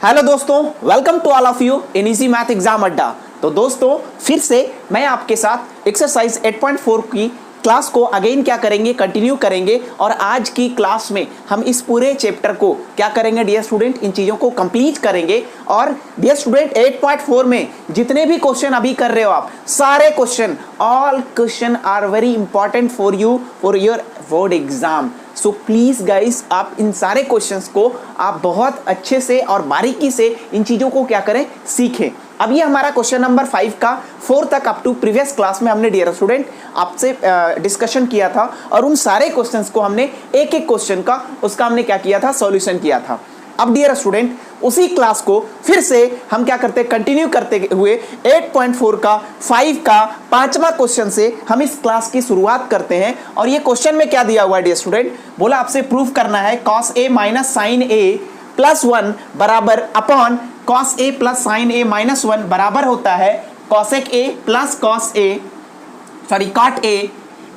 Hello दोस्तों, welcome to all of you in easy math exam Adda. तो दोस्तों फिर से मैं आपके साथ एक्सरसाइज 8.4 की क्लास को अगेन क्या करेंगे, कंटिन्यू करेंगे। और आज की क्लास में हम इस पूरे चैप्टर को क्या करेंगे डियर स्टूडेंट, इन चीज़ों को कंप्लीट करेंगे। और डियर स्टूडेंट 8.4 में जितने भी क्वेश्चन अभी कर रहे हो आप, सारे question, all question are very important for you for your board exam. So please guys, आप इन सारे क्वेश्चंस को आप बहुत अच्छे से और बारीकी से इन चीज़ों को क्या करें, सीखें। अब ये हमारा क्वेश्चन नंबर 5 का 4 तक अप टू प्रीवियस क्लास में हमने डियर स्टूडेंट आपसे डिस्कशन किया था। और उन सारे क्वेश्चंस को हमने एक एक क्वेश्चन का उसका हमने क्या किया था, सॉल्यूशन किया था। अब डियर स्टूडेंट उसी क्लास को फिर से हम क्या करते हैं, कंटिन्यू करते हुए 8.4 का 5 का 5वां क्वेश्चन से हम इस क्लास की शुरुआत करते हैं। और ये क्वेश्चन में क्या दिया हुआ है डियर स्टूडेंट, बोला आपसे प्रूफ करना है cos a minus sine a plus 1 बराबर upon cos a plus sine a minus 1 बराबर होता है cosec a प्लस cot a।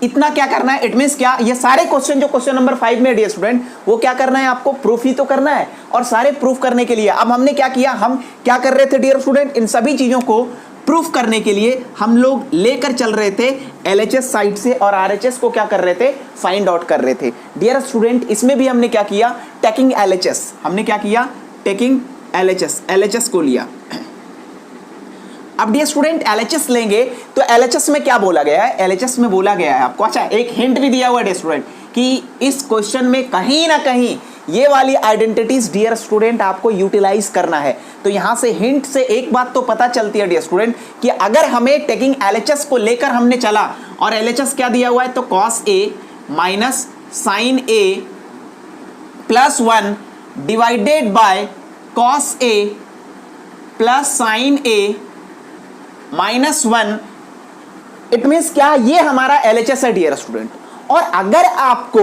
इतना क्या करना है, इट मींस क्या, ये सारे क्वेश्चन जो क्वेश्चन नंबर 5 में डियर स्टूडेंट, वो क्या करना है आपको, प्रूफ ही तो करना है। और सारे प्रूफ करने के लिए अब हमने क्या किया, हम क्या कर रहे थे डियर स्टूडेंट, इन सभी चीजों को प्रूफ करने के लिए हम लोग लेकर चल रहे थे LHS साइट से और RHS को क्या कर रहे थे, फाइंड आउट कर रहे थे। डियर स्टूडेंट इसमें भी हमने क्या किया, टेकिंग LHS, हमने क्या किया, टेकिंग LHS को लिया। अब डियर स्टूडेंट LHS लेंगे तो LHS में क्या बोला गया है, LHS में बोला गया है आपको, अच्छा एक हिंट भी दिया हुआ है डियर स्टूडेंट कि इस क्वेश्चन में कहीं ना कहीं ये वाली आइडेंटिटीज डियर स्टूडेंट आपको यूटिलाइज करना है। तो यहां से हिंट से एक बात तो पता चलती है डियर स्टूडेंट कि अगर हमें टेकिंग LHS को लेकर हमने चला और LHS क्या दिया हुआ है, तो cos a minus sine a plus 1 divided by cos a plus sine a minus 1, it means क्या, ये हमारा LHS है डियर स्टूडेंट। और अगर आपको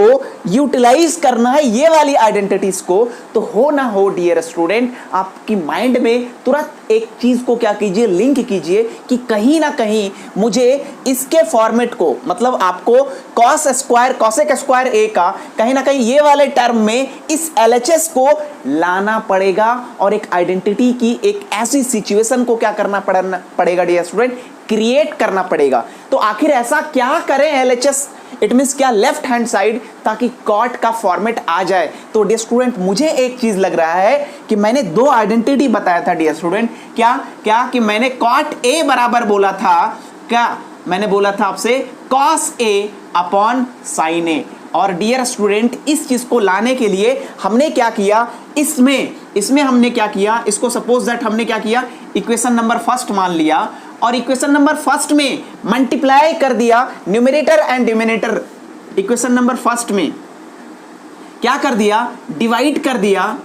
यूटिलाइज करना है ये वाली आइडेंटिटीज को, तो हो ना हो डियर स्टूडेंट आपकी माइंड में तुरंत एक चीज को क्या कीजिए, लिंक कीजिए कि कहीं ना कहीं मुझे इसके फॉर्मेट को, मतलब आपको cos square cosec square a का कहीं ना कहीं ये वाले टर्म में इस LHS को लाना पड़ेगा और एक आइडेंटिटी की एक ऐसी सिचुएशन को क्या करना पड़ेगा डियर स्टूडेंट, क्रिएट करना पड़ेगा। तो आखिर ऐसा क्या करें LHS, इट मींस क्या, लेफ्ट हैंड साइड, ताकि कॉट का फॉर्मेट आ जाए। तो डियर स्टूडेंट मुझे एक चीज लग रहा है कि मैंने दो आइडेंटिटी बताया था डियर स्टूडेंट, क्या कि मैंने cot a बराबर बोला था, क्या मैंने बोला था आपसे, cos a upon sin a। और डियर स्टूडेंट इस चीज को लाने के लिए हमने क्या किया, इसमें हमने क्या किया, इसको सपोज दैट हमने क्या किया, इक्वेशन नंबर फर्स्ट मान लिया और इक्वेशन नंबर फर्स्ट में मल्टीप्लाई कर दिया numerator and denominator. Equation number first में क्या कर दिया, डिवाइड कर दिया,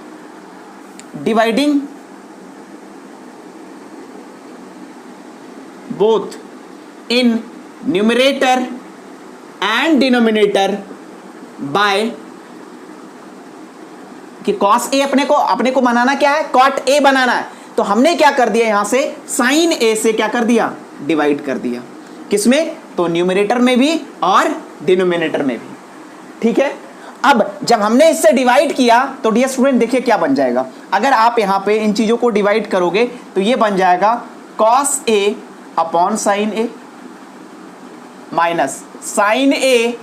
dividing both in numerator and denominator by कि cos a अपने को बनाना क्या है, cot a बनाना है। तो हमने क्या कर दिया, यहां से sin a से क्या कर दिया, डिवाइड कर दिया, किसमें, तो न्यूमरेटर में भी और डिनोमिनेटर में भी। ठीक है, अब जब हमने इससे डिवाइड किया तो डियर स्टूडेंट देखिए क्या बन जाएगा, अगर आप यहां पे इन चीजों को डिवाइड करोगे तो ये बन जाएगा cos a upon sin a minus sin a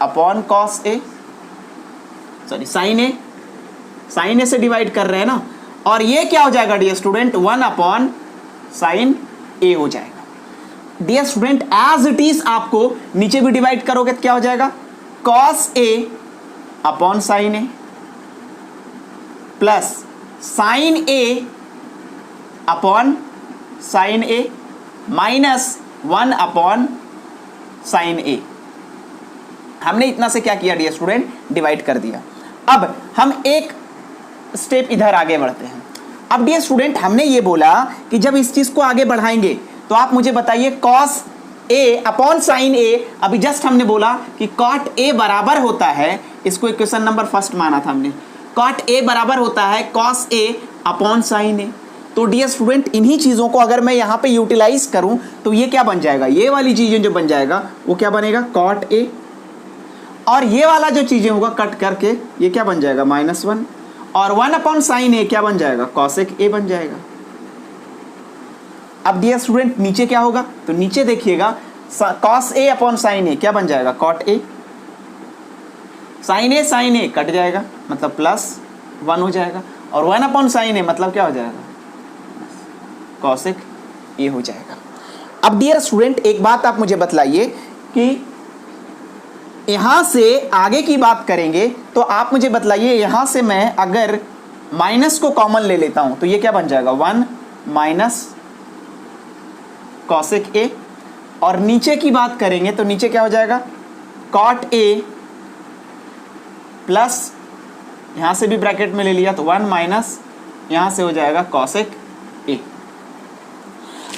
upon cos a, sorry sin a से डिवाइड कर रहे हैं ना, और ये क्या हो जाएगा dear student, 1 upon sine a हो जाएगा। Dear student as it is आपको नीचे भी डिवाइड करोगे तो क्या हो जाएगा, cos a upon sine a plus sine a upon sine a minus 1 upon sine a। हमने इतना से क्या किया डियर स्टूडेंट, डिवाइड कर दिया। अब हम एक स्टेप इधर आगे बढ़ते हैं। अब डियर स्टूडेंट हमने ये बोला कि जब इस चीज को आगे बढ़ाएंगे तो आप मुझे बताइए cos a upon sine a, अभी जस्ट हमने बोला कि cot a बराबर होता है, इसको इक्वेशन नंबर फर्स्ट माना था हमने, cot a बराबर होता है cos a upon sine a। तो डियर स्टूडेंट इन्हीं चीजों को अगर मैं यहां पे यूटिलाइज करूं तो ये क्या बन जाएगा, ये वाली चीजें जो बन जाएगा वो क्या बनेगा, cot a, और ये वाला जो चीजें होगा कट करके ये क्या बन जाएगा, -1, और 1 अपॉन साइन ए क्या बन जाएगा, कॉसेक ए बन जाएगा। अब डियर स्टूडेंट नीचे क्या होगा, तो नीचे देखिएगा cos A upon sine A क्या बन जाएगा, cot A. Sine A cut जाएगा मतलब प्लस 1 हो जाएगा, और 1 अपॉन साइन ए मतलब क्या हो जाएगा, कॉसेक ए हो जाएगा। अब डियर स्टूडेंट एक बात आप मुझे बतलाइए कि यहां से आगे की बात करेंगे तो आप मुझे बतलाइए, यहां से मैं अगर माइनस को कॉमन ले लेता हूं तो ये क्या बन जाएगा, 1 माइनस कॉसेक ए, और नीचे की बात करेंगे तो नीचे क्या हो जाएगा, कॉट ए प्लस यहां से भी ब्रैकेट में ले लिया तो 1 माइनस यहां से हो जाएगा कॉसेक ए।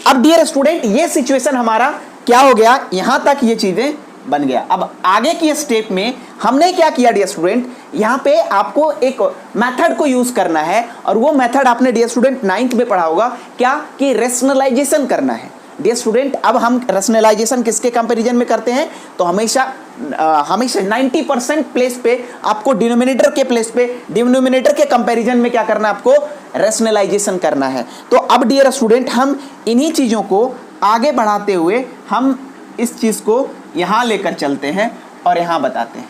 अब डियर स्टूडेंट ये सिचुएशन हमारा क्या हो गया, यहां तक ये चीजें बन गया। अब आगे की स्टेप में हमने क्या किया डियर स्टूडेंट, यहां पे आपको एक मेथड को यूज करना है, और वो मेथड आपने डियर स्टूडेंट 9th में पढ़ा होगा, क्या कि रेशनलाइजेशन करना है। डियर स्टूडेंट अब हम रेशनलाइजेशन किसके कंपैरिजन में करते हैं, तो हमेशा 90% प्लेस पे आपको डिनोमिनेटर के प्लेस पे, डिनोमिनेटर के कंपैरिजन में क्या करना है, आपको रेशनलाइजेशन करना है। तो अब डियर स्टूडेंट हम इन्हीं चीजों को आगे बढ़ाते हुए हम इस चीज को यहां लेकर चलते हैं और यहां बताते हैं।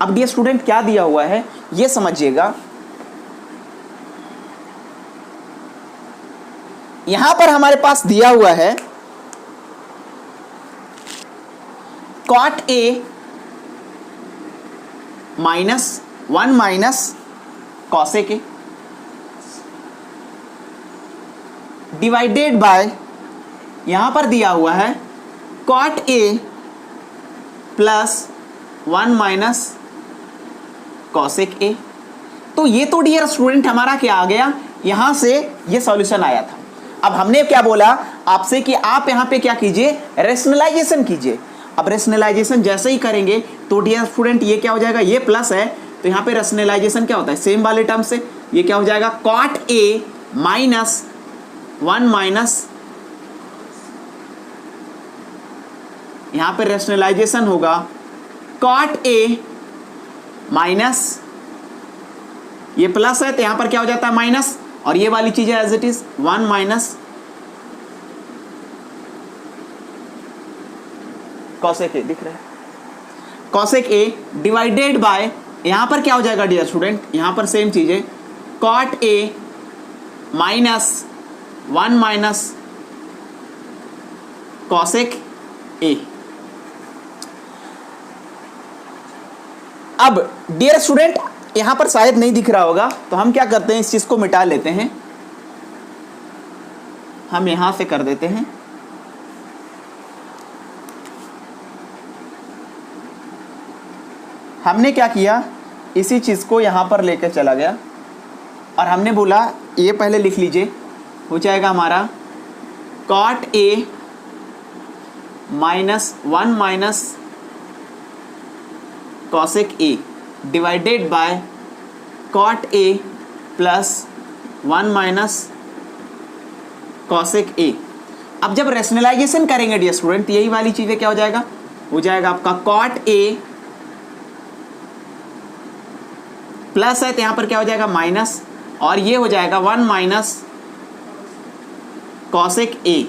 अब डियर स्टूडेंट क्या दिया हुआ है ये समझिएगा, यहां पर हमारे पास दिया हुआ है cot A minus 1 minus cosec A divided by, यहां पर दिया हुआ है cot A plus 1 minus cosec A. तो ये तो डियर स्टूडेंट हमारा क्या आ गया, यहां से ये सॉल्यूशन आया था। अब हमने क्या बोला आपसे कि आप यहां पे क्या कीजिए, रेशनलाइजेशन कीजिए। अब रेशनलाइजेशन जैसे ही करेंगे तो डियर स्टूडेंट ये क्या हो जाएगा, ये प्लस है तो यहां पे रेशनलाइजेशन क्या होता है, सेम वाले टर्म से ये क्या हो जाएगा, कॉट ए माइनस 1 माइनस, यहां पे रेशनलाइजेशन होगा कॉट ए माइनस, ये प्लस है तो यहां पर क्या हो जाता है माइनस, और ये वाली चीज है as it is 1 minus cosec A, दिख रहा है कॉसेक ए डिवाइडेड बाय, यहां पर क्या हो जाएगा डियर स्टूडेंट, यहां पर सेम चीज है cot A minus 1 minus cosec A. अब डियर स्टूडेंट यहां पर शायद नहीं दिख रहा होगा तो हम क्या करते हैं, इस चीज को मिटा लेते हैं, हम यहां से कर देते हैं, हमने क्या किया, इसी चीज को यहां पर लेकर चला गया और हमने बोला ये पहले लिख लीजिए, हो जाएगा हमारा cot A minus 1 minus cosec A divided by cot A plus 1 minus cosec A. अब जब रेशनलाइजेशन करेंगे डियर स्टूडेंट यही वाली चीजें क्या हो जाएगा, हो जाएगा आपका कॉट ए प्लस है तो यहां पर क्या हो जाएगा माइनस, और ये हो जाएगा 1 माइनस कॉसेक ए,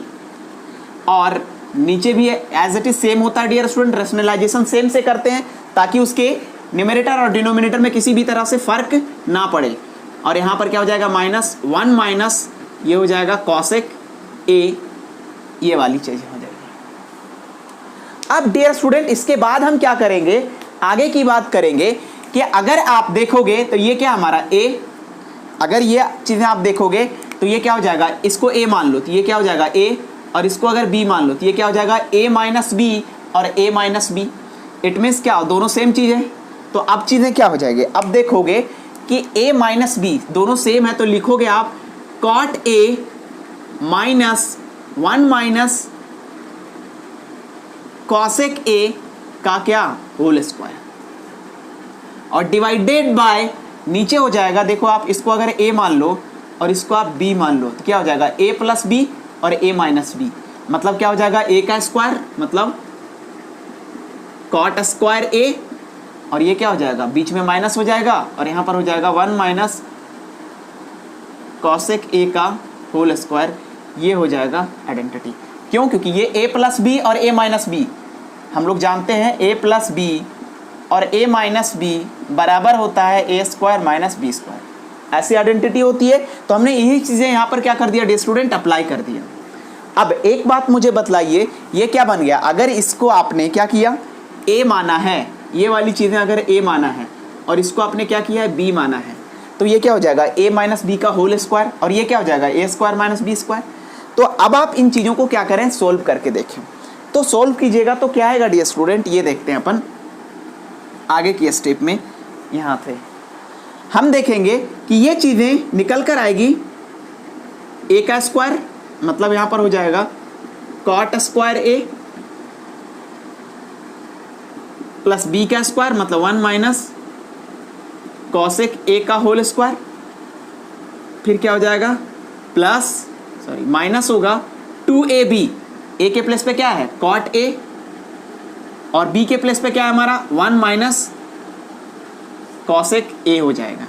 और नीचे भी एज इट इज सेम होता है डियर स्टूडेंट, रेशनलाइजेशन सेम से करते हैं ताकि उसके न्यूमरेटर और डिनोमिनेटर में किसी भी तरह से फर्क ना पड़े, और यहां पर क्या हो जाएगा माइनस 1 माइनस ये हो जाएगा कॉसेक ए, ये वाली चीज हो जाएगी। अब डियर स्टूडेंट इसके बाद हम क्या करेंगे, आगे की बात करेंगे कि अगर आप देखोगे तो ये क्या हमारा ए, अगर ये चीजें आप देखोगे तो ये क्या हो जाएगा, इसको ए मान लो तो ये क्या हो जाएगा ए, और इसको अगर बी मान लो तो ये क्या हो जाएगा ए माइनस बी और ए माइनस बी। इट मीन्स क्या, दोनों सेम चीज है। तो अब चीजें क्या हो जाएगी, अब देखोगे कि a माइनस बी दोनों सेम है तो लिखोगे आप cot a minus 1 minus cosec a का क्या होल स्क्वायर, और डिवाइडेड बाय नीचे हो जाएगा, देखो आप इसको अगर a मान लो और इसको आप b मान लो तो क्या हो जाएगा a प्लस बी और a माइनस बी, मतलब क्या हो जाएगा a का स्क्वायर मतलब कॉट स्क्वायर a और ये क्या हो जाएगा, बीच में माइनस हो जाएगा और यहाँ पर हो जाएगा 1 माइनस कॉसेक ए का होल स्क्वायर। ये हो जाएगा आइडेंटिटी। क्यों? क्योंकि ये a प्लस बी और a माइनस बी हम लोग जानते हैं, a प्लस बी और a माइनस बी बराबर होता है a square minus B square. ऐसी आइडेंटिटी होती है। तो हमने यही चीज़ें यहाँ पर क्या कर दिया डियर स्टूडेंट, अप्लाई कर दिया। अब एक बात मुझे बतलाइए, ये क्या बन गया? अगर इसको आपने क्या किया, a माना है, ये वाली चीज़ें अगर a माना है और इसको आपने क्या किया है, b माना है, तो ये क्या हो जाएगा, a माइनस बी का होल स्क्वायर और ये क्या हो जाएगा, a square minus B square. तो अब आप इन चीज़ों को क्या करें, सोल्व करके देखें। तो सोल्व कीजिएगा तो क्या आएगा डियर स्टूडेंट, ये देखते हैं अपन आगे की स्टेप में। यहाँ से हम देखेंगे कि ये चीज़ें निकल कर आएगी a का स्क्वायर, मतलब यहाँ पर हो जाएगा cot square a plus b का स्क्वायर, मतलब 1 माइनस कॉसेक a का होल स्क्वायर। फिर क्या हो जाएगा, प्लस माइनस होगा 2ab, a के प्लेस पे क्या है कॉट a और b के प्लेस पे क्या है हमारा 1 माइनस कॉसेक a हो जाएगा।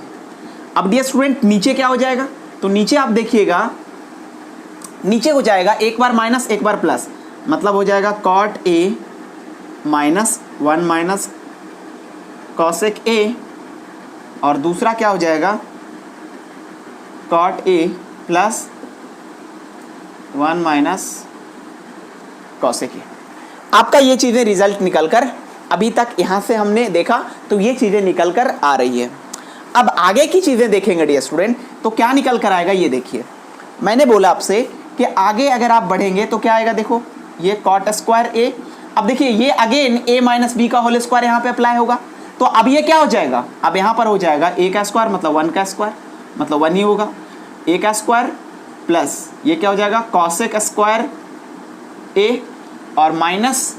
अब डियर स्टूडेंट नीचे क्या हो जाएगा, तो नीचे आप देखिएगा, नीचे हो जाएगा एक बार माइनस एक बार प्लस, मतलब हो जाएगा cot a minus 1 minus cosec a और दूसरा क्या हो जाएगा cot a plus 1 minus cosec a। आपका ये चीज़ें रिजल्ट निकल कर, अभी तक यहाँ से हमने देखा तो ये चीज़ें निकल कर आ रही है। अब आगे की चीज़ें देखेंगे डियर स्टूडेंट, तो क्या निकल कर आएगा ये देखिए। मैंने बोला आपसे कि आगे अगर आप बढ़ेंगे तो क्या आएगा, देखो ये कॉट स्क्वायर a। अब देखिए ये अगेन a माइनस बी का होल स्क्वायर यहाँ पे अप्लाई होगा, तो अब ये क्या हो जाएगा, अब यहाँ पर हो जाएगा a का स्क्वायर मतलब 1 का स्क्वायर, मतलब 1 ही होगा, a का स्क्वायर प्लस ये क्या हो जाएगा कॉसेक स्क्वायर a और माइनस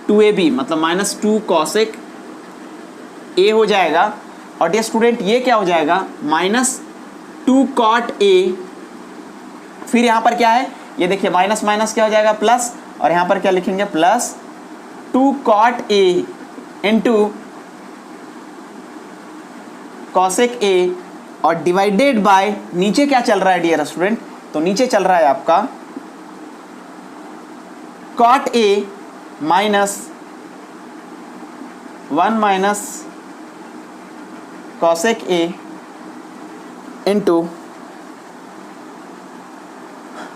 2ab मतलब माइनस 2 कॉसेक a हो जाएगा। और डियर स्टूडेंट ये क्या हो जाएगा माइनस 2 कॉट a। फिर यहाँ पर क्या है, ये देखिए माइनस माइनस क्या हो जाएगा प्लस, और यहाँ पर क्या लिखेंगे plus 2 cot a into cosec a और डिवाइडेड बाय नीचे क्या चल रहा है डियर स्टूडेंट, तो नीचे चल रहा है आपका cot a minus 1 minus cosec a into,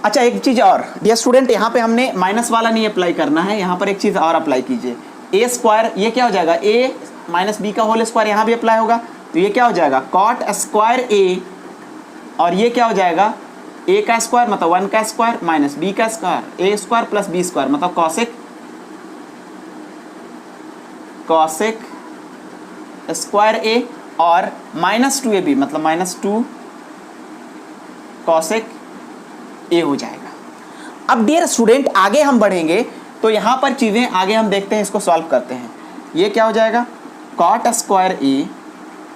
अच्छा एक चीज़ और डियर स्टूडेंट, यहाँ पे हमने माइनस वाला नहीं अप्लाई करना है, यहाँ पर एक चीज़ और अप्लाई कीजिए, a स्क्वायर ये क्या हो जाएगा a माइनस बी का होल स्क्वायर यहाँ भी अप्लाई होगा, तो ये क्या हो जाएगा कॉट स्क्वायर a और ये क्या हो जाएगा a का स्क्वायर मतलब 1 का स्क्वायर माइनस b का square a square plus b square मतलब कॉसेक स्क्वायर a और माइनस 2ab मतलब माइनस 2 कॉसेक a हो जाएगा। अब डियर स्टूडेंट आगे हम बढ़ेंगे तो यहाँ पर चीज़ें आगे हम देखते हैं, इसको सॉल्व करते हैं। ये क्या हो जाएगा कॉट स्क्वायर a,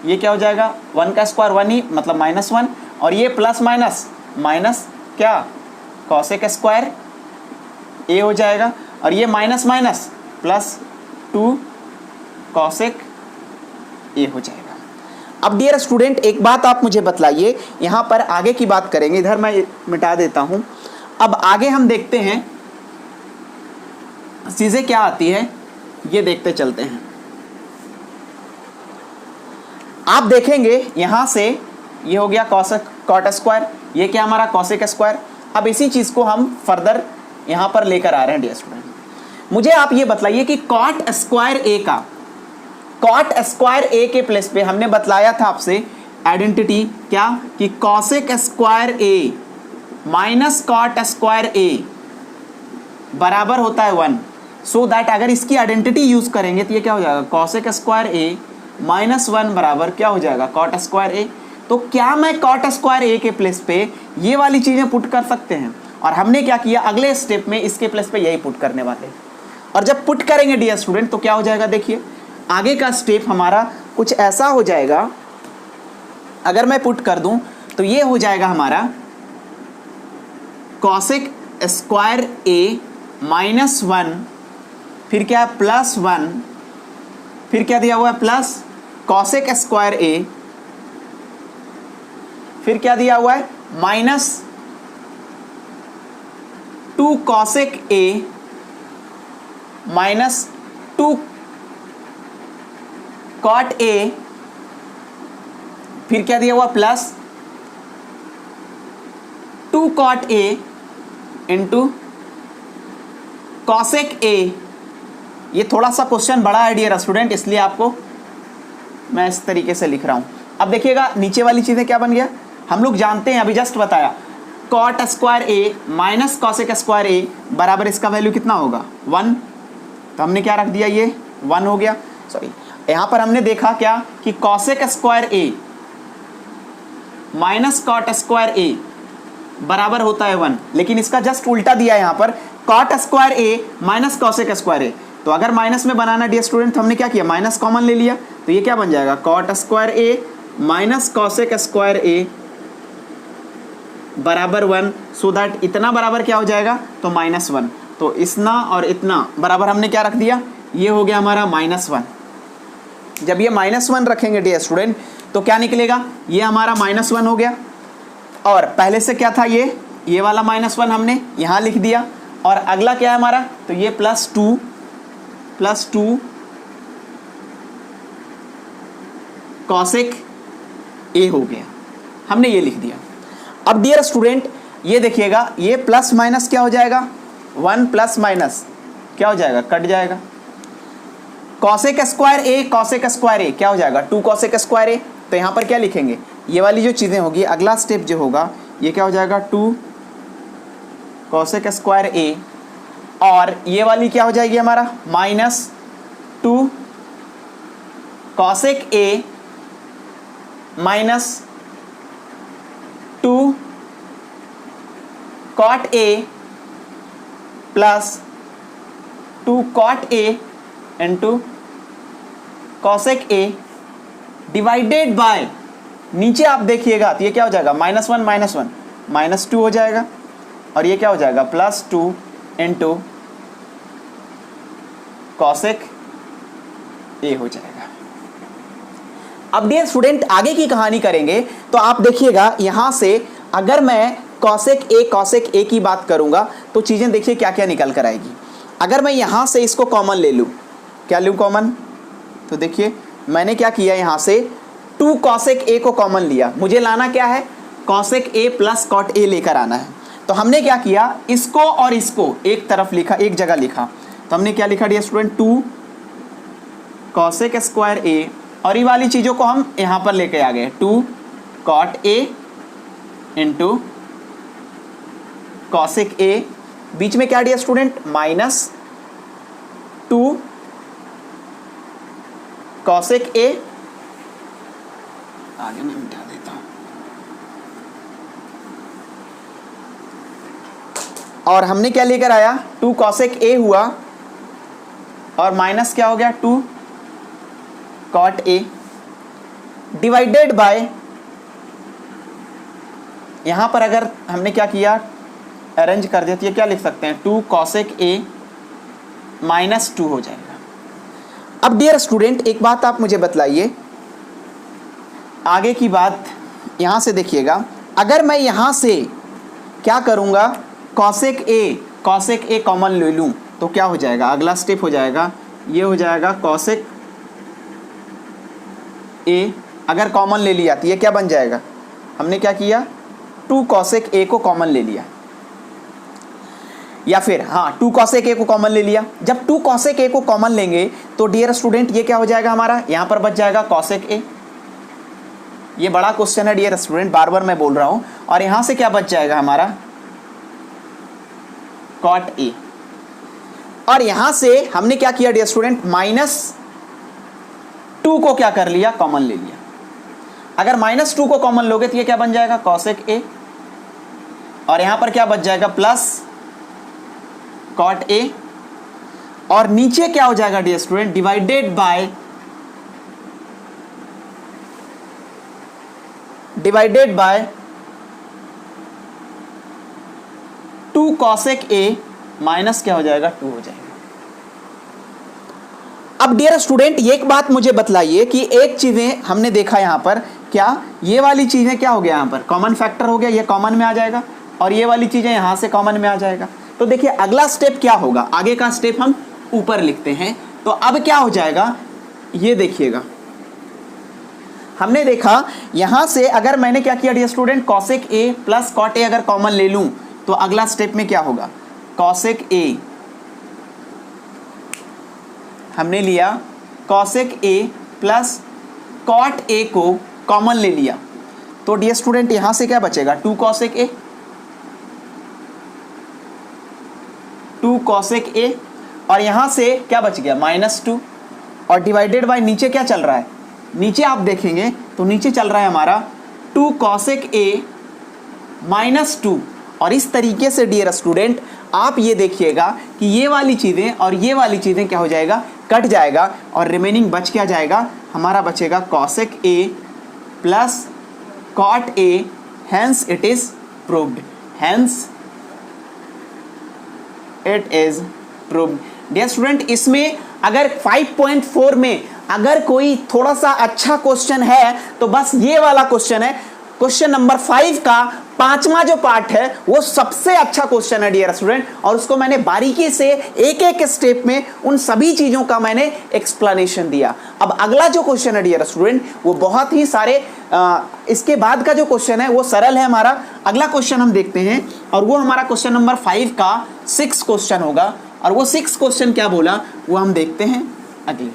ये क्या हो जाएगा 1 का स्क्वायर 1 ही मतलब माइनस 1 और ये प्लस माइनस माइनस क्या कॉसेक स्क्वायर a हो जाएगा और ये minus minus plus 2 cosec a हो जाएगा। अब डियर स्टूडेंट एक बात आप मुझे बतलाइए, यहाँ पर आगे की बात करेंगे, इधर मैं मिटा देता हूँ। अब आगे हम देखते हैं चीज़ें क्या आती है, ये देखते चलते हैं। आप देखेंगे यहाँ से ये हो गया कॉट स्क्वायर, ये क्या हमारा कॉसेक स्क्वायर। अब इसी चीज़ को हम फर्दर यहाँ पर लेकर आ रहे हैं डियर स्टूडेंट। मुझे आप ये बतलाइए कि कॉट स्क्वायर a का, कॉट स्क्वायर a के प्लेस पे हमने बतलाया था आपसे आइडेंटिटी क्या, कि cosec square a minus cot square a बराबर होता है 1। सो दैट अगर इसकी आइडेंटिटी यूज करेंगे तो ये क्या हो जाएगा कॉसेक स्क्वायर a माइनस 1 बराबर क्या हो जाएगा कॉट स्क्वायर a। तो क्या मैं कॉट स्क्वायर a के प्लेस पे ये वाली चीज़ें पुट कर सकते हैं, और हमने क्या किया अगले स्टेप में इसके प्लेस पे यही पुट करने वाले। और जब पुट करेंगे डियर स्टूडेंट तो क्या हो जाएगा, देखिए आगे का स्टेप हमारा कुछ ऐसा हो जाएगा। अगर मैं पुट कर दूं तो ये हो जाएगा हमारा कॉसेक स्क्वायर a माइनस 1 फिर क्या प्लस 1 फिर क्या दिया हुआ है प्लस कॉसेक स्क्वायर ए, फिर क्या दिया हुआ है minus 2 cosec A minus 2 cot A, फिर क्या दिया हुआ plus 2 cot A into cosec A. ये थोड़ा सा क्वेश्चन बड़ा है डियर स्टूडेंट, इसलिए आपको मैं इस तरीके से लिख रहा हूं। अब देखिएगा नीचे वाली चीजें क्या बन गया, हम लोग जानते हैं, अभी जस्ट बताया, cot square A minus cosec square A बराबर इसका वैल्यू कितना होगा 1। तो हमने क्या रख दिया, ये 1 हो गया। सॉरी, यहां पर हमने देखा क्या कि cosec square A minus cot square A बराबर होता है 1, लेकिन इसका जस्ट उल्टा दिया है यहां पर, cot square A minus cosec square ए। तो अगर माइनस में बनाना डियर स्टूडेंट, तो हमने क्या किया, माइनस कॉमन ले लिया, तो ये क्या बन जाएगा cot square A minus cosec square A बराबर 1। सो दैट इतना बराबर क्या हो जाएगा, तो -1। तो इतना और इतना बराबर हमने क्या रख दिया, ये हो गया हमारा -1। जब ये -1 रखेंगे डियर स्टूडेंट, तो क्या निकलेगा, ये हमारा -1 हो गया, और पहले से क्या था, ये वाला -1 हमने यहां लिख दिया, और अगला क्या है हमारा, तो ये +2 कॉसेक ए हो गया, हमने ये लिख दिया। अब डियर स्टूडेंट ये देखिएगा, ये प्लस माइनस क्या हो जाएगा, 1 प्लस माइनस क्या हो जाएगा, कट जाएगा। कॉसेक स्क्वायर ए क्या हो जाएगा, 2 कॉसेक स्क्वायर ए। तो यहां पर क्या लिखेंगे, ये वाली जो चीजें होगी, अगला स्टेप जो होगा, ये क्या हो जाएगा 2 कॉसेक स्क्वायर ए, और ये वाली क्या हो जाएगी हमारा -2 cosec A minus 2 cot A plus 2 cot A into cosec A divided by, नीचे आप देखिएगा तो ये क्या हो जाएगा -1 -2 हो जाएगा, और ये क्या हो जाएगा +2 इंटू कॉसेक ए हो जाएगा। अब डियर स्टूडेंट आगे की कहानी करेंगे, तो आप देखिएगा यहां से अगर मैं कॉसेक ए की बात करूंगा, तो चीजें देखिए क्या क्या निकल कर आएगी। अगर मैं यहां से इसको कॉमन ले लूं, क्या लूं कॉमन, तो देखिए मैंने क्या किया, यहां से 2 कॉसेक ए को कॉमन लिया, मुझे लाना क्या है, cosec A plus cot A लेकर आना है। तो हमने क्या किया, इसको और इसको एक तरफ लिखा, एक जगह लिखा, तो हमने क्या लिखा डियर स्टूडेंट, 2 कॉसेक स्क्वायर ए, और ये वाली चीजों को हम यहां पर लेके आ गए, 2 cot A into cosec A, बीच में क्या डियर स्टूडेंट -2 कॉसेक ए, आगे मैं मिटा देता हूं, और हमने क्या लेकर आया, 2 कॉसेक ए हुआ, और माइनस क्या हो गया 2 कॉट ए डिवाइडेड बाय, यहां पर अगर हमने क्या किया, अरेंज कर दिया, तो ये क्या लिख सकते हैं, 2 कॉसेक ए -2 हो जाएगा। अब डियर स्टूडेंट एक बात आप मुझे बतलाइए, आगे की बात यहां से देखिएगा, अगर मैं यहां से क्या करूंगा, कॉसेक ए कॉमन ले लूं, तो क्या हो जाएगा, अगला स्टेप हो जाएगा, ये हो जाएगा कॉसेक ए, अगर कॉमन ले लिया तो ये क्या बन जाएगा, हमने क्या किया, 2 कॉसेक ए को कॉमन ले लिया, या फिर हाँ 2 कॉसेक ए को कॉमन ले लिया। जब 2 कॉसेक ए को कॉमन लेंगे, तो डियर स्टूडेंट ये क्या हो जाएगा हमारा, यहां पर बच जाएगा कॉसेक ए। ये बड़ा क्वेश्चन है डियर स्टूडेंट, बार बार मैं बोल रहा हूं, और यहां से क्या बच जाएगा हमारा कॉट ए, और यहां से हमने क्या किया डियर स्टूडेंट, -2 को क्या कर लिया, कॉमन ले लिया। अगर -2 को कॉमन लोगे तो ये क्या बन जाएगा, कॉसेक ए, और यहां पर क्या बच जाएगा, प्लस कॉट ए, और नीचे क्या हो जाएगा dear student, divided by 2 cosec A minus क्या हो जाएगा, 2 हो जाएगा। अब डियर स्टूडेंट ये एक बात मुझे बतलाइए कि एक चीज़ें हमने देखा यहाँ पर, क्या ये वाली चीज़ें क्या हो गया, यहाँ पर कॉमन फैक्टर हो गया, ये कॉमन में आ जाएगा और ये वाली चीज़ें यहाँ से कॉमन में आ जाएगा। तो देखिए अगला स्टेप क्या होगा, आगे का स्टेप हम ऊपर लिखते हैं। तो अब क्या हो जाएगा, ये देखिएगा, हमने देखा यहां से अगर मैंने क्या किया dear student, cosec A plus cot A अगर कॉमन ले लूं तो अगला स्टेप में क्या होगा, कॉसेक ए हमने लिया, cosec A plus cot A को कॉमन ले लिया, तो डियर स्टूडेंट यहां से क्या बचेगा, 2 कॉसेक ए, 2 कॉसेक ए, और यहां से क्या बच गया -2, और डिवाइडेड बाय नीचे क्या चल रहा है, नीचे आप देखेंगे तो नीचे चल रहा है हमारा 2 कॉसेक ए -2। और इस तरीके से डियर स्टूडेंट आप ये देखिएगा कि ये वाली चीज़ें और ये वाली चीज़ें क्या हो जाएगा, कट जाएगा, और रिमेनिंग बच क्या जाएगा, हमारा बचेगा cosec A plus cot A, hence it is proved, hence it is proved. Dear student इसमें अगर 5.4 में अगर कोई थोड़ा सा अच्छा क्वेश्चन है तो बस ये वाला क्वेश्चन है, क्वेश्चन नंबर 5 का 5वां जो पार्ट है वो सबसे अच्छा क्वेश्चन है डियर स्टूडेंट, और उसको मैंने बारीकी से एक एक स्टेप में उन सभी चीजों का मैंने एक्सप्लेनेशन दिया। अब अगला जो क्वेश्चन है डियर स्टूडेंट वो बहुत ही सारे इसके बाद का जो क्वेश्चन है वो सरल है हमारा। अगला क्वेश्चन हम देखते हैं और वो हमारा क्वेश्चन नंबर 5 का 6 क्वेश्चन होगा, और वो 6 क्वेश्चन क्या बोला वो हम देखते हैं अगले।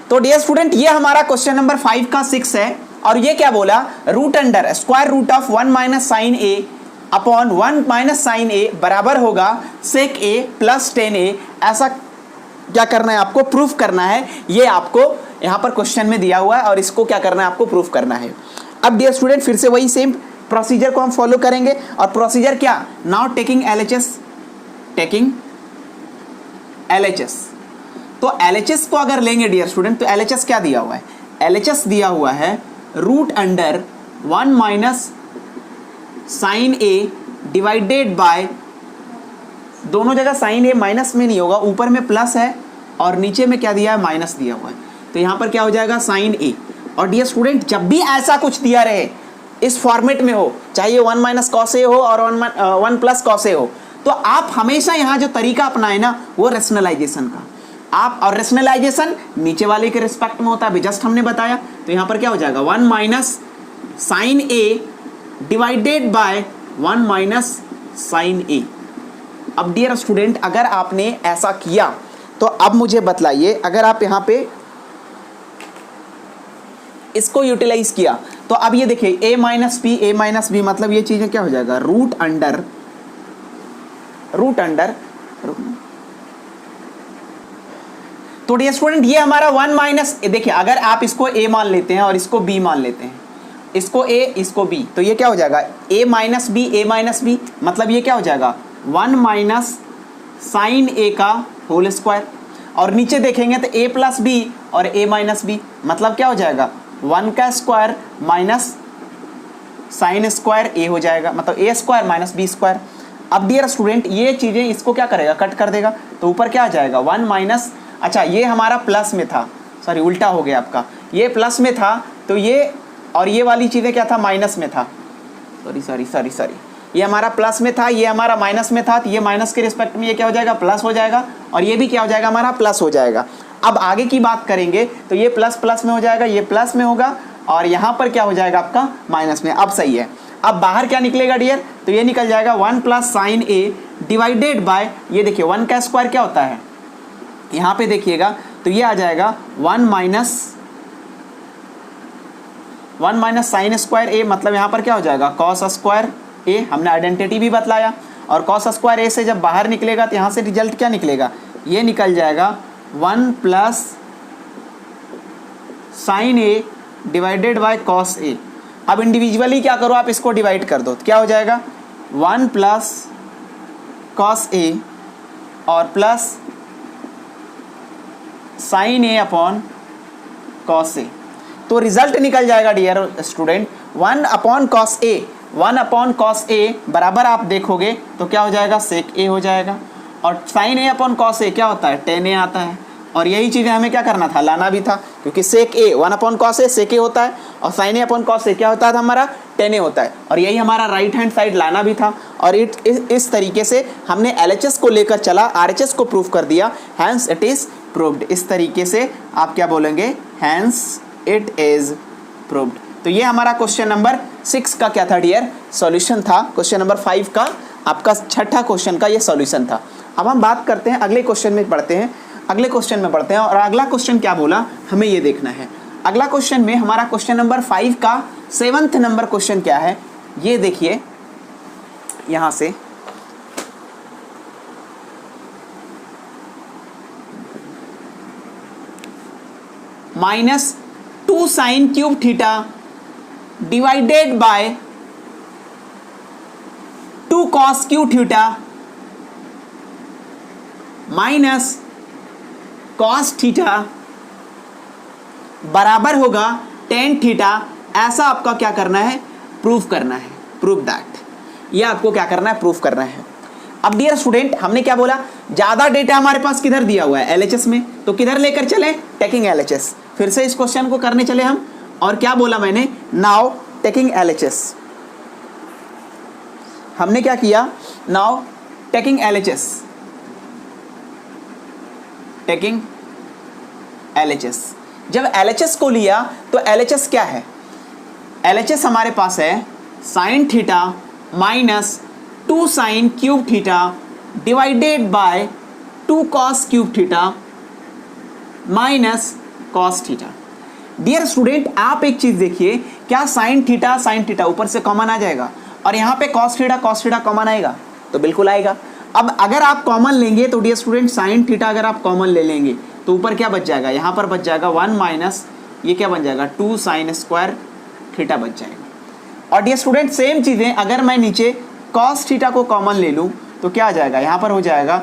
तो डियर स्टूडेंट ये हमारा क्वेश्चन नंबर 5 का 6 है, और ये क्या बोला, root under square root of 1 minus sine A upon 1 minus sine A बराबर होगा सेक ए प्लस 10a। ऐसा क्या करना है आपको, प्रूफ करना है, ये आपको यहाँ पर क्वेश्चन में दिया हुआ है और इसको क्या करना है आपको प्रूफ करना है। अब डियर स्टूडेंट फिर से वही सेम प्रोसीजर को हम फॉलो करेंगे, और प्रोसीजर क्या, नाउ टेकिंग LHS। तो LHS को अगर लेंगे डियर स्टूडेंट तो LHS क्या दिया हुआ है, LHS दिया हुआ है root under 1 minus sine A divided by, दोनों जगह साइन ए माइनस में नहीं होगा, ऊपर में प्लस है और नीचे में क्या दिया है, माइनस दिया हुआ है, तो यहाँ पर क्या हो जाएगा साइन ए। और डियर स्टूडेंट जब भी ऐसा कुछ दिया रहे इस फॉर्मेट में हो, चाहे 1 माइनस कॉस ए हो और 1 प्लस कॉस ए हो, तो आप हमेशा यहाँ जो तरीका अपनाए ना वो रेशनलाइजेशन का आप, और रेशनलाइजेशन नीचे वाले के रिस्पेक्ट में होता है, अभी जस्ट हमने बताया। तो यहाँ पर क्या हो जाएगा 1 minus sine A divided by 1 minus sine A. अब डियर स्टूडेंट अगर आपने ऐसा किया तो अब मुझे बतलाइए, अगर आप यहाँ पे इसको यूटिलाइज किया तो अब ये देखिए a माइनस बी मतलब ये चीजें क्या हो जाएगा, रूट अंडर तो डियर स्टूडेंट ये हमारा 1 माइनस, देखिए अगर आप इसको a मान लेते हैं और इसको b मान लेते हैं, इसको a इसको b, तो ये क्या हो जाएगा a माइनस बी मतलब ये क्या हो जाएगा 1 माइनस साइन a का होल स्क्वायर, और नीचे देखेंगे तो a प्लस बी और a माइनस बी मतलब क्या हो जाएगा 1 का square minus sine square a हो जाएगा, मतलब a square minus B square. अब डियर स्टूडेंट ये चीज़ें इसको क्या करेगा, कट कर देगा, तो ऊपर क्या आ जाएगा 1 माइनस, अच्छा ये हमारा प्लस में था, सॉरी उल्टा हो गया आपका, ये प्लस में था तो ये, और ये वाली चीज़ें क्या था माइनस में था, सॉरी ये हमारा प्लस में था, ये हमारा माइनस में था, तो ये माइनस के रिस्पेक्ट में ये क्या हो जाएगा प्लस हो जाएगा, और ये भी क्या हो जाएगा हमारा प्लस हो जाएगा। अब आगे की बात करेंगे तो ये प्लस प्लस में हो जाएगा, ये प्लस में होगा, और यहाँ पर क्या हो जाएगा आपका माइनस में। अब सही है, अब बाहर क्या निकलेगा डियर, तो ये निकल जाएगा 1 plus sine A divided bye, ये देखिए 1 का स्क्वायर क्या होता है, यहाँ पे देखिएगा तो ये आ जाएगा 1 माइनस साइन स्क्वायर ए, मतलब यहाँ पर क्या हो जाएगा कॉस स्क्वायर ए, हमने आइडेंटिटी भी बतलाया, और कॉस स्क्वायर ए से जब बाहर निकलेगा तो यहाँ से रिजल्ट क्या निकलेगा, ये निकल जाएगा 1 plus sine A divided by cos A. अब इंडिविजुअली क्या करो, आप इसको डिवाइड कर दो तो क्या हो जाएगा 1 प्लस कॉस ए और plus sine A upon cos A, तो रिजल्ट निकल जाएगा dear student 1 upon cos A बराबर आप देखोगे तो क्या हो जाएगा सेक ए हो जाएगा, और sign A upon cos A क्या होता है, टेन ए आता है। और यही चीज़ें हमें क्या करना था, लाना भी था, क्योंकि सेक ए 1 अपॉन कॉस ए सेक ए होता है और sign A upon cos A क्या होता था हमारा, टेन ए होता है। और यही हमारा राइट हैंड साइड लाना भी था। और इस तरीके से हमने एलएचएस को लेकर चला, आरएचएस को प्रूव कर दिया, हैंस इट इज प्रूव्ड। इस तरीके से आप क्या बोलेंगे, हैंस इट इज प्रूव्ड। तो ये हमारा क्वेश्चन नंबर 6 का क्या था डियर, सॉल्यूशन था। क्वेश्चन नंबर 5 का आपका छठा क्वेश्चन का ये सॉल्यूशन था। अब हम बात करते हैं अगले क्वेश्चन में पढ़ते हैं, अगले क्वेश्चन में पढ़ते हैं। और अगला क्वेश्चन क्या बोला हमें ये देखना है। अगला क्वेश्चन में हमारा क्वेश्चन नंबर 5 का 7th नंबर क्वेश्चन क्या है, ये देखिए यहां से -2 sine cube theta divided by 2 cos cube theta minus cos theta बराबर होगा टेन थीटा। ऐसा आपका क्या करना है, प्रूफ करना है, प्रूफ दैट। ये आपको क्या करना है, प्रूफ करना है। अब डियर स्टूडेंट हमने क्या बोला, ज्यादा डेटा हमारे पास किधर दिया हुआ है, एलएचएस में, तो किधर लेकर चले, टेकिंग एलएचएस। फिर से इस क्वेश्चन को करने चले हम, और क्या बोला मैंने, नाउ टेकिंग एलएचएस। हमने क्या किया, now taking LHS, taking LHS. जब एलएचएस को लिया तो एलएचएस क्या है, एलएचएस हमारे पास है sine theta minus 2 sine cube theta divided by 2 cos cube theta minus cos theta. Dear student आप एक चीज देखिए, क्या साइन थीटा ऊपर से कॉमन आ जाएगा और यहाँ पे कॉस थीटा कॉमन आएगा, तो बिल्कुल आएगा। अब अगर आप कॉमन लेंगे तो डियर स्टूडेंट साइन थीटा अगर आप कॉमन ले लेंगे तो ऊपर क्या बच जाएगा, यहाँ पर बच जाएगा 1 माइनस ये क्या बन जाएगा 2 साइन स्क्वायर थीटा बच जाएगा। और डियर स्टूडेंट सेम चीज़ें अगर मैं नीचे कॉस थीटा को कॉमन ले लूँ तो क्या आ जाएगा, यहाँ पर हो जाएगा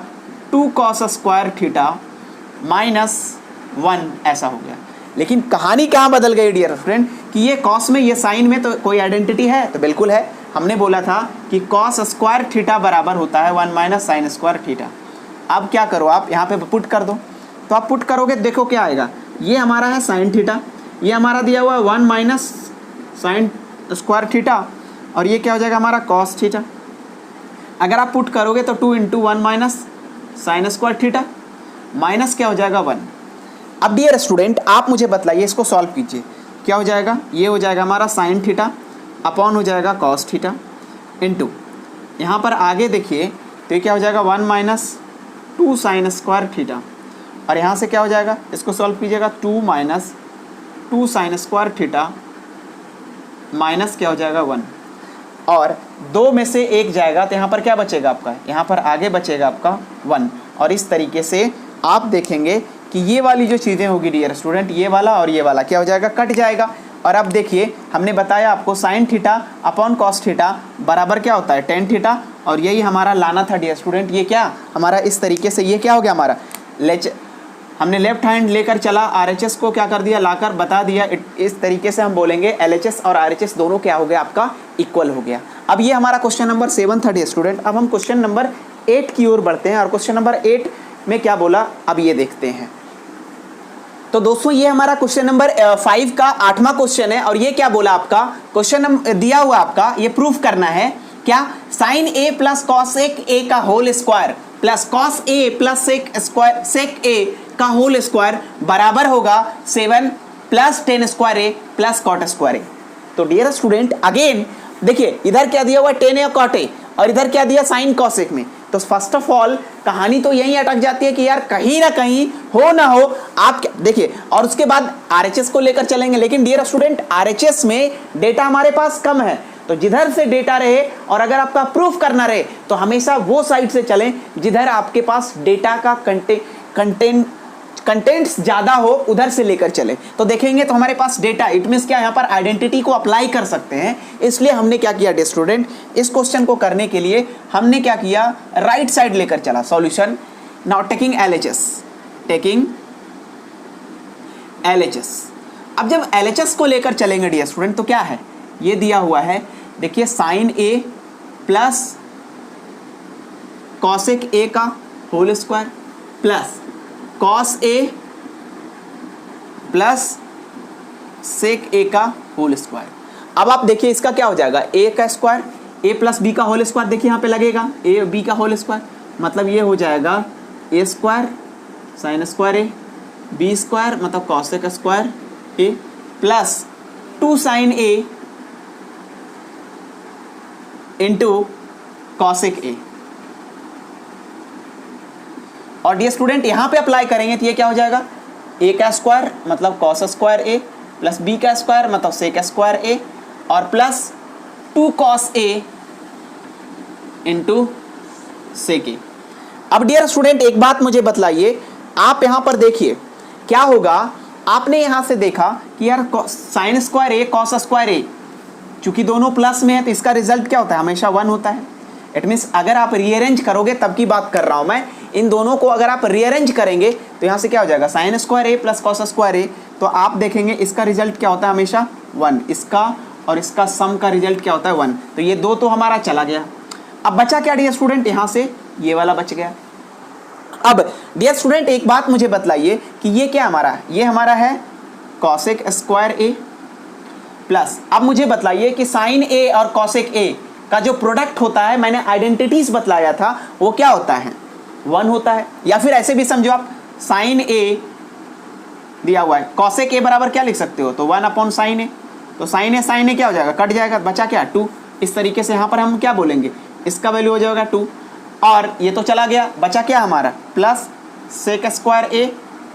2 कॉस स्क्वायर थीटा माइनस 1, ऐसा हो गया। लेकिन कहानी कहाँ बदल गई डियर स्टूडेंट, कि ये कॉस में ये साइन में तो कोई आइडेंटिटी है, तो बिल्कुल है। हमने बोला था कि कॉस स्क्वायर थीटा बराबर होता है 1 माइनस साइन स्क्वायर थीटा। अब क्या करो, आप यहाँ पे पुट कर दो, तो आप पुट करोगे देखो क्या आएगा, ये हमारा है साइन थीटा, ये हमारा दिया हुआ है 1 माइनस साइन स्क्वायर थीटा, और ये क्या हो जाएगा हमारा कॉस थीटा। अगर आप पुट करोगे तो 2 into 1 minus sine square theta minus क्या हो जाएगा 1। अब डियर स्टूडेंट आप मुझे बतलाइए, इसको सॉल्व कीजिए, क्या हो जाएगा, ये हो जाएगा हमारा साइन थीटा अपॉन हो जाएगा कॉस थीटा इंटू यहाँ पर आगे देखिए तो ये क्या हो जाएगा 1 माइनस 2 साइन स्क्वायर थीटा, और यहाँ से क्या हो जाएगा, इसको सॉल्व कीजिएगा 2 minus 2 sine square theta minus क्या हो जाएगा 1, और 2 में से 1 जाएगा तो यहाँ पर क्या बचेगा आपका, यहाँ पर आगे बचेगा आपका 1। और इस तरीके से आप देखेंगे कि ये वाली जो चीज़ें होगी डियर स्टूडेंट, ये वाला और ये वाला क्या हो जाएगा, कट जाएगा। और अब देखिए हमने बताया आपको sine theta upon cos theta बराबर क्या होता है टेन थीटा, और यही हमारा लाना था डियर स्टूडेंट। ये क्या हमारा इस तरीके से ये क्या हो गया हमारा हमने लेफ्ट हैंड लेकर चला, आरएचएस को क्या कर दिया, लाकर बता दिया। इस तरीके से हम बोलेंगे एलएचएस और आरएचएस दोनों क्या हो गया आपका, इक्वल हो गया। अब ये हमारा क्वेश्चन नंबर 7 था डियर स्टूडेंट। अब हम क्वेश्चन नंबर 8 की ओर बढ़ते हैं, और क्वेश्चन नंबर 8 में क्या बोला अब ये देखते हैं। तो दोस्तों ये हमारा क्वेश्चन नंबर 5 का 8वां क्वेश्चन है, और ये क्या बोला आपका, क्वेश्चन दिया हुआ आपका ये प्रूफ करना है क्या, साइन ए प्लस कॉस ए का whole square plus cos A plus sec A का होल स्क्वायर बराबर होगा 7 plus 10 square A plus cot square ए। तो डियर स्टूडेंट अगेन देखिए इधर क्या दिया हुआ है टेन ए कॉट ए, और इधर क्या दिया साइन कॉसेक में। तो फर्स्ट ऑफ ऑल कहानी तो यहीं अटक जाती है कि यार कहीं ना कहीं हो ना हो आप देखिए, और उसके बाद आरएचएस को लेकर चलेंगे। लेकिन डियर स्टूडेंट आरएचएस में डेटा हमारे पास कम है, तो जिधर से डेटा रहे और अगर आपका प्रूफ करना रहे तो हमेशा वो साइड से चलें जिधर आपके पास डेटा का कंटेंट्स ज्यादा हो, उधर से लेकर चले। तो देखेंगे तो हमारे पास डेटा, इट मींस क्या यहाँ पर आइडेंटिटी को अप्लाई कर सकते हैं। इसलिए हमने क्या किया डियर स्टूडेंट, इस क्वेश्चन को करने के लिए हमने क्या किया, राइट साइड लेकर चला सॉल्यूशन। Now taking LHS. अब जब एलएचएस को लेकर चलेंगे डियर स्टूडेंट तो क्या है, ये दिया हुआ है देखिए sine A plus cosec A का whole square plus cos A plus sec A का होल स्क्वायर। अब आप देखिए इसका क्या हो जाएगा, ए का स्क्वायर ए प्लस बी का होल स्क्वायर, देखिए यहाँ पे लगेगा ए बी का होल स्क्वायर, मतलब ये हो जाएगा A square sine square A B square मतलब cosec square A plus 2 sine A into cosec A. और डियर स्टूडेंट यहां पे अप्लाई करेंगे तो ये क्या हो जाएगा, ए का स्क्वायर मतलब cos square A plus B का स्क्वायर मतलब सेक स्क्वायर ए और plus 2 cos A into sec ए। अब डियर स्टूडेंट एक बात मुझे बतलाइए, आप यहां पर देखिए क्या होगा, आपने यहां से देखा कि यार साइन स्क्वायर ए कॉस स्क्वायर ए, चूंकि दोनों प्लस में है तो इसका रिजल्ट क्या होता है, हमेशा 1 होता है। इट मीन्स अगर आप रीअरेंज करोगे तब की बात कर रहा हूं मैं, इन दोनों को अगर आप रीअरेंज करेंगे तो यहां से क्या हो जाएगा, sign square A plus cos square ए, तो आप देखेंगे इसका रिजल्ट क्या होता है हमेशा 1, इसका और इसका सम का रिजल्ट क्या होता है 1, तो ये 2 तो हमारा चला गया। अब बचा क्या डियर स्टूडेंट, यहां से ये वाला बच गया। अब डियर स्टूडेंट एक बात मुझे बतलाइए कि ये क्या हमारा है, ये हमारा है कॉसेक स्क्वायर ए प्लस, अब मुझे बतलाइए कि साइन ए और कॉसेक ए का जो प्रोडक्ट होता है, मैंने आइडेंटिटीज बतलाया था, वो क्या होता है 1 होता है। या फिर ऐसे भी समझो आप, साइन ए दिया हुआ है, कॉसेक ए बराबर क्या लिख सकते हो, तो 1 अपॉन साइन ए, तो साइन ए क्या हो जाएगा, कट जाएगा, बचा क्या 2। इस तरीके से यहाँ पर हम क्या बोलेंगे, इसका वैल्यू हो जाएगा 2 और ये तो चला गया, बचा क्या हमारा प्लस सेक स्क्वायर ए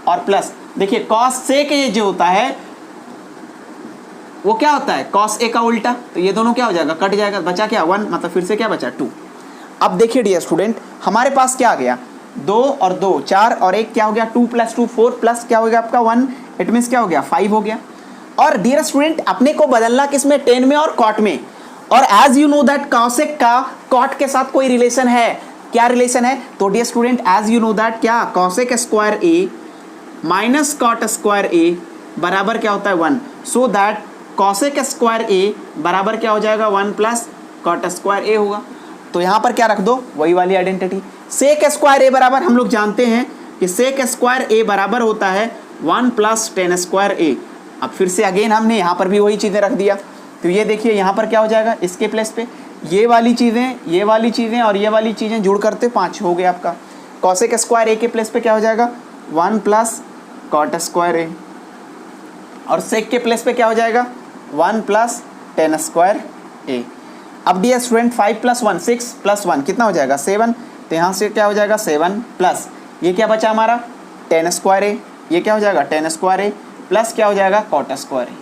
और प्लस, देखिए कॉस सेक ए जो होता है वो क्या होता है कॉस ए का उल्टा, तो ये दोनों क्या हो जाएगा, कट जाएगा, बचा क्या 1, मतलब फिर से क्या बचा 2। अब देखिए डियर स्टूडेंट हमारे पास क्या आ गया, 2 और 2 4 और 1 क्या हो गया 2 + 2 4 प्लस क्या हो गया आपका 1, इट मीन्स क्या हो गया 5 हो गया। और डियर स्टूडेंट अपने को बदलना किसमें, टेन में और कॉट में, और as you know that cosec का कॉट के साथ कोई रिलेशन है, क्या रिलेशन है, तो dear student as you know that क्या cosec square A minus cot square A बराबर क्या होता है 1, so that cosec square A बराबर क्या हो जाएगा 1 प्लस कॉट स्क्वायर ए होगा। तो यहां पर क्या रख दो, वही वाली आइडेंटिटी, सेक स्क्वायर ए बराबर हम लोग जानते हैं कि सेक स्क्वायर ए बराबर होता है 1 प्लस टेन स्क्वायर ए। अब फिर से अगेन हमने यहाँ पर भी वही चीज़ें रख दिया, तो ये देखिए यहाँ पर क्या हो जाएगा, इसके प्लेस पे ये वाली चीज़ें और ये वाली चीज़ें जुड़ करते 5 हो गया आपका। कॉसेक स्क्वायर ए के प्लेस पे क्या हो जाएगा 1 प्लस कॉट स्क्वायर ए, और सेक के प्लेस पे क्या हो जाएगा 1 प्लस टेन स्क्वायर ए। अब डियर स्टूडेंट 5 + 1 6 + 1 कितना हो जाएगा 7, तो यहाँ से क्या हो जाएगा 7 प्लस ये क्या बचा हमारा टेन स्क्वायर ए, ये क्या हो जाएगा टेन स्क्वायर ए प्लस क्या हो जाएगा कॉट स्क्वायर ए।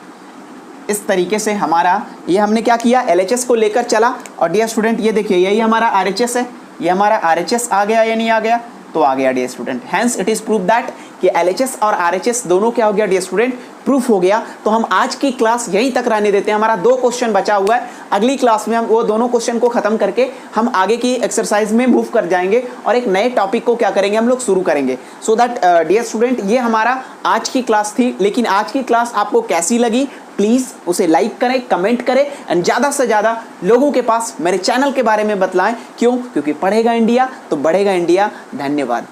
इस तरीके से हमारा ये हमने क्या किया, LHS को लेकर चला। और डियर स्टूडेंट ये देखिए यही हमारा RHS है, ये हमारा RHS आ गया या नहीं आ गया, तो आ गया dear student. Hence it is prove that कि LHS और RHS दोनों क्या हो गया डियर स्टूडेंट, प्रूफ हो गया। तो हम आज की क्लास यहीं तक रहने देते हैं, हमारा 2 क्वेश्चन बचा हुआ है, अगली क्लास में हम वो दोनों क्वेश्चन को खत्म करके हम आगे की एक्सरसाइज में मूव कर जाएंगे और एक नए टॉपिक को क्या करेंगे हम लोग शुरू करेंगे। सो दैट डियर स्टूडेंट ये हमारा आज की क्लास थी, लेकिन आज की क्लास आपको कैसी लगी प्लीज़ उसे लाइक करें, कमेंट करें एंड ज़्यादा से ज़्यादा लोगों के पास मेरे चैनल के बारे में बतलाएं। क्यों, क्योंकि पढ़ेगा इंडिया तो बढ़ेगा इंडिया। धन्यवाद।